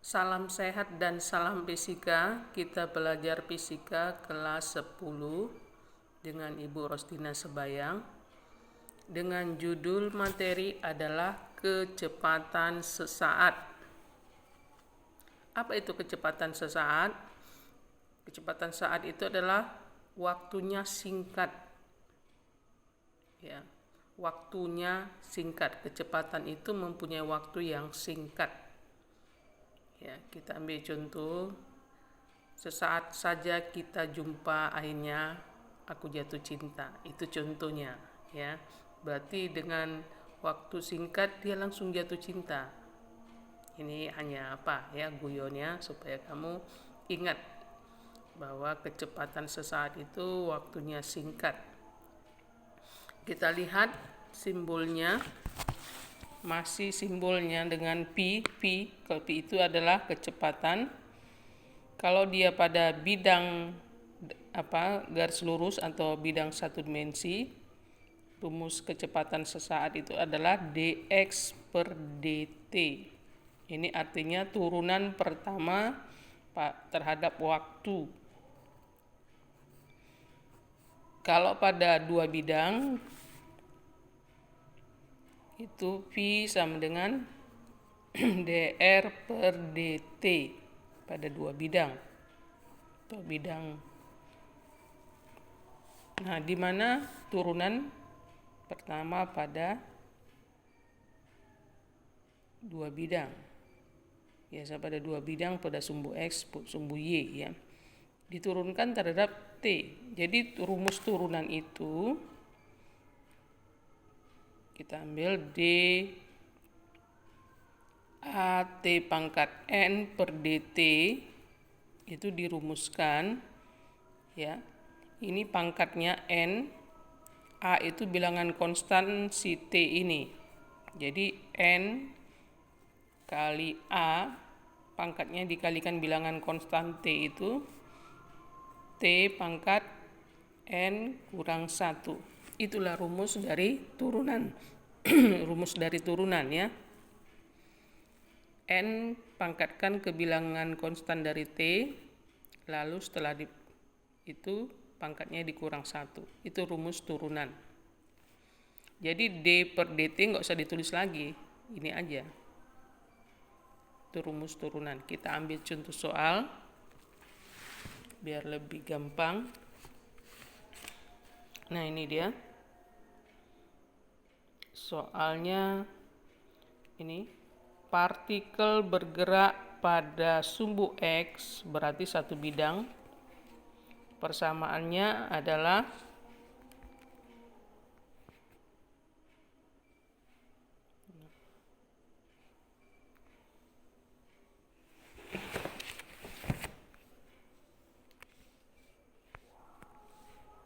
Salam sehat dan salam fisika. Kita belajar fisika kelas 10 dengan Ibu Rostina Sebayang. Dengan judul materi adalah kecepatan sesaat. Apa itu kecepatan sesaat? Kecepatan saat itu adalah waktunya singkat. Ya, waktunya singkat. Kecepatan itu mempunyai waktu yang singkat. Ya, kita ambil contoh. Sesaat saja kita jumpa, akhirnya aku jatuh cinta. Itu contohnya, ya. Berarti dengan waktu singkat dia langsung jatuh cinta. Ini hanya apa ya, guyonnya supaya kamu ingat bahwa kecepatan sesaat itu waktunya singkat. Kita lihat simbolnya. Masih simbolnya dengan P. Kalau P itu adalah kecepatan. Kalau dia pada bidang garis lurus atau bidang satu dimensi, rumus kecepatan sesaat itu adalah dx per dt. Ini artinya turunan pertama terhadap waktu. Kalau pada dua bidang, itu V sama dengan dr per dt pada dua bidang atau bidang. Nah, di mana turunan pertama pada dua bidang? Biasa pada dua bidang pada sumbu X, sumbu Y, ya. Diturunkan terhadap T. Jadi rumus turunan itu kita ambil D AT pangkat N per DT itu dirumuskan, ya. Ini pangkatnya N, A itu bilangan konstan si T ini. Jadi N kali A pangkatnya dikalikan bilangan konstan T itu T pangkat N kurang 1. Itulah rumus dari turunan. Rumus dari turunan, ya. N pangkatkan ke bilangan konstan dari T, lalu setelah itu pangkatnya dikurang 1. Itu rumus turunan. Jadi D per DT nggak usah ditulis lagi, ini aja. Itu rumus turunan. Kita ambil contoh soal biar lebih gampang. Nah, ini dia soalnya. Ini partikel bergerak pada sumbu X berarti satu bidang. Persamaannya adalah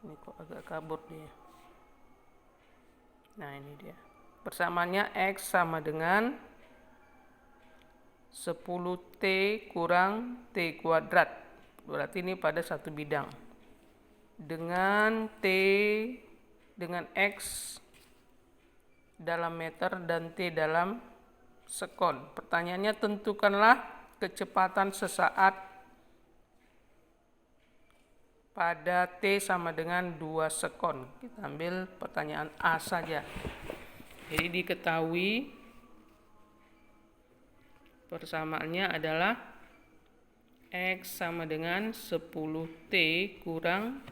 ini kok agak kabur dia. Nah, ini dia. Persamaannya X sama dengan 10T kurang T kuadrat. Berarti ini pada satu bidang. Dengan T, dengan X dalam meter dan T dalam sekon. Pertanyaannya, tentukanlah kecepatan sesaat pada T sama dengan 2 sekon. Kita ambil pertanyaan A saja. Jadi diketahui persamaannya adalah X sama dengan 10T kurang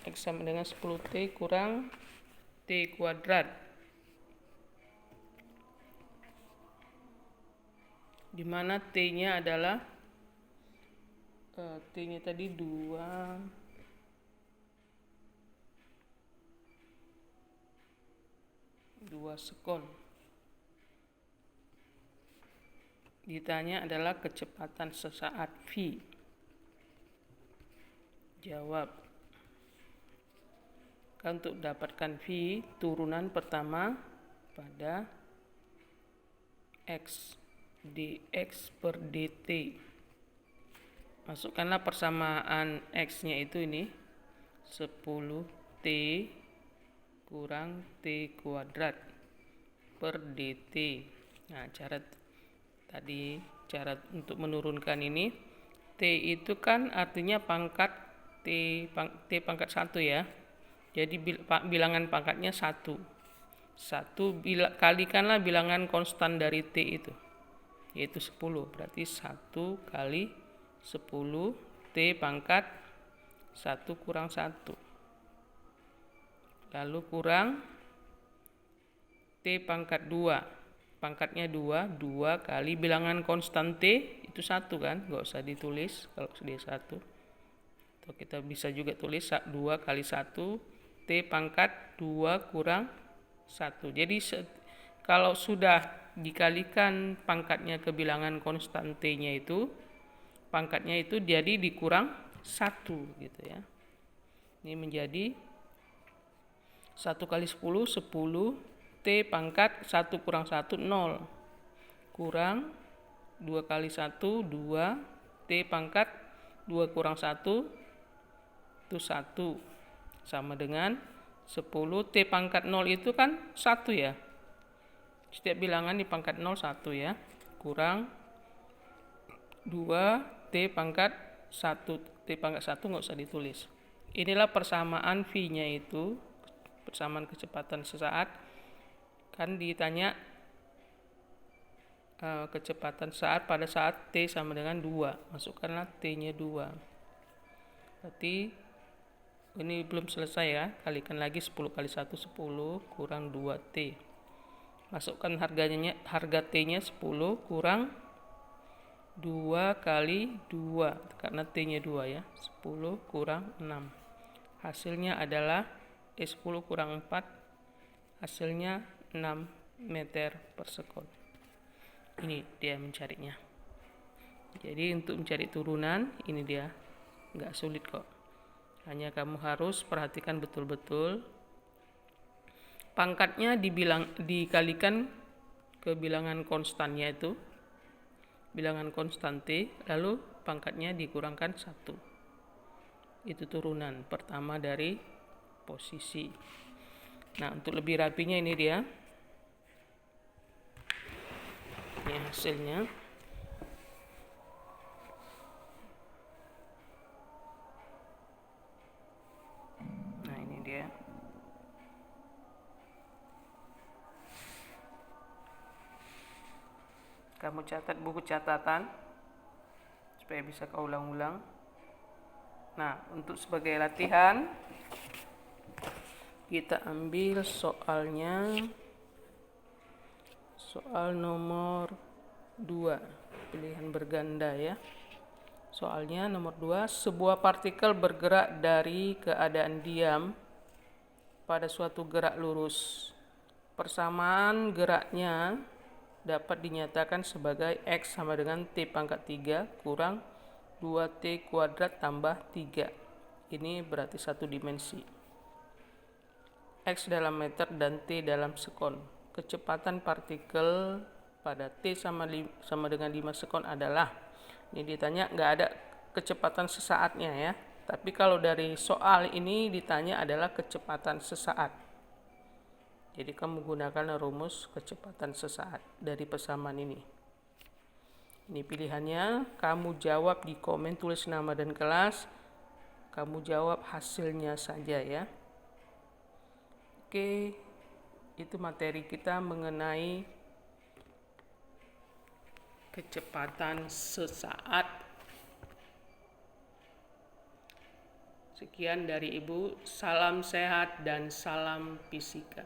X sama dengan 10T kurang T kuadrat. Di mana T-nya adalah T-nya tadi 2 sekon. Ditanya adalah kecepatan sesaat V. Jawab. Untuk dapatkan V, turunan pertama pada X, dx per dt. Masukkanlah persamaan X-nya itu ini 10T kurang T kuadrat per dt. Nah, cara tadi cara untuk menurunkan ini. T itu kan artinya pangkat T pangkat 1 ya. Jadi bilangan pangkatnya 1. Kalikanlah bilangan konstan dari T itu, yaitu 10. Berarti 1 kali 10 T pangkat 1 kurang 1. Lalu kurang T pangkat 2. Pangkatnya 2 kali bilangan konstan T itu 1 kan, nggak usah ditulis kalau dia 1. Atau kita bisa juga tulis 2 kali 1 T pangkat 2 kurang 1. Jadi kalau sudah dikalikan pangkatnya ke bilangan konstan T-nya itu, pangkatnya itu jadi dikurang 1 gitu ya. Ini menjadi 1 kali 10 T pangkat 1 kurang 1 0 kurang 2 kali 1 2 T pangkat 2 kurang 1 itu 1 sama dengan 10. T pangkat 0 itu kan 1 ya, setiap bilangan di pangkat 0 1 ya, kurang 2 T pangkat 1. T pangkat 1 nggak usah ditulis. Inilah persamaan V-nya itu, persamaan kecepatan sesaat. Kan ditanya kecepatan saat pada saat T sama dengan 2. Masukkanlah T-nya 2. Berarti ini belum selesai ya. Kalikan lagi 10 kali 1 10 kurang 2T. Masukkan harga T-nya 10 kurang 2 kali 2 karena T-nya 2 ya. 10 kurang 6. Hasilnya adalah 10 kurang 4. Hasilnya 6 meter per sekon. Ini dia mencarinya. Jadi untuk mencari turunan ini dia, nggak sulit kok. Hanya kamu harus perhatikan betul-betul pangkatnya dikalikan ke bilangan konstannya itu, bilangan konstan T, lalu pangkatnya dikurangkan 1. Itu turunan pertama dari posisi. Nah, untuk lebih rapinya ini dia. Ini hasilnya. Nah, ini dia. Kamu catat buku catatan supaya bisa kau ulang-ulang. Nah, untuk sebagai latihan kita ambil soalnya, soal nomor 2, pilihan berganda ya. Soalnya nomor 2, sebuah partikel bergerak dari keadaan diam pada suatu gerak lurus. Persamaan geraknya dapat dinyatakan sebagai X sama dengan T pangkat 3 kurang 2T kuadrat tambah 3. Ini berarti satu dimensi. X dalam meter dan T dalam sekon. Kecepatan partikel pada T sama dengan 5 sekon adalah, ini ditanya nggak ada kecepatan sesaatnya ya, tapi kalau dari soal ini ditanya adalah kecepatan sesaat. Jadi kamu gunakan rumus kecepatan sesaat dari persamaan ini. Ini pilihannya, kamu jawab di komen, tulis nama dan kelas, kamu jawab hasilnya saja ya. Oke, itu materi kita mengenai kecepatan sesaat. Sekian dari Ibu, salam sehat dan salam fisika.